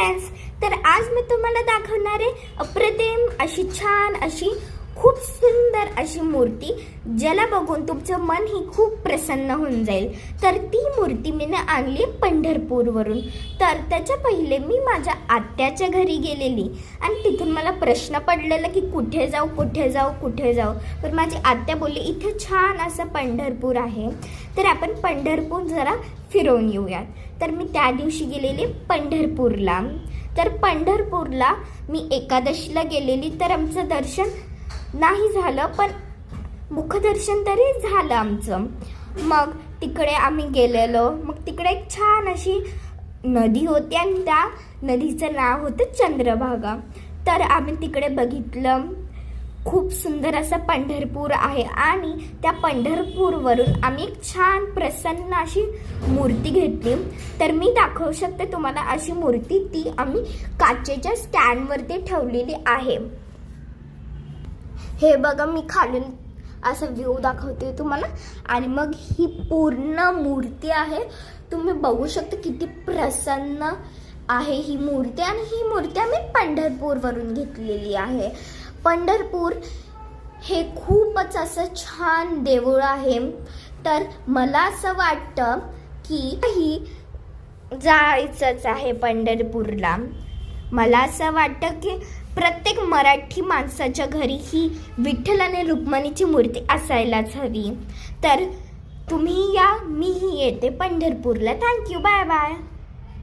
Friends, तर आज मी तुम्हाला दाखवणार आहे अप्रतिम अशी छान अशी खूप सुंदर अशी मूर्ती, ज्याला बघून तुमचं मन ही खूप प्रसन्न होऊन जाईल। तर ती मूर्ती मी आणली पंढरपूरवरून। तर त्याच्या पहिले मी माझ्या आत्याच्या घरी गेलेली आणि तिथून मला प्रश्न पडलेला की कुठे जाऊ। तर माझी आत्या बोलली इथे छान असं पंढरपूर आहे, तर आपण पंढरपूर जरा फिरवून येऊयात। तर मी त्या दिवशी गेलेली पंढरपूरला। तर पंढरपूरला मी एकादशीला गेलेली, तर आमचं दर्शन नाही झालं, पण मुखदर्शन तरी झालं आमचं। मग तिकडे आम्ही गेलेलो, मग तिकडे एक छान अशी नदी होती आणि त्या नदीचं नाव होतं चंद्रभागा। तर आम्ही तिकडे बघितलं, खूप सुंदर असं पंढरपूर आहे आणि त्या पंढरपूरवरून आम्ही एक छान प्रसन्न अशी मूर्ती घेतली। तर मी दाखवू शकते तुम्हाला अशी मूर्ती, ती आम्ही काचेच्या स्टँडवरती ठेवलेली आहे। हे बघा, मी खालून असं व्ह्यू दाखवते तुम्हाला। आणि मग ही पूर्ण मूर्ती आहे, तुम्ही बघू शकता किती प्रसन्न आहे ही मूर्ती। आणि ही मूर्ती आम्ही पंढरपूरवरून घेतलेली आहे। पंढरपूर हे खूपच असं छान देऊळ आहे, तर मला असं वाटतं की जायचंच आहे पंढरपूरला। मला असं वाटतं की प्रत्येक मराठी माणसाच्या घरी ही विठ्ठल आणि रुक्मिणीची मूर्ती असायलाच हवी। तर तुम्ही या, मीही येते पंढरपूरला। Thank you, bye bye.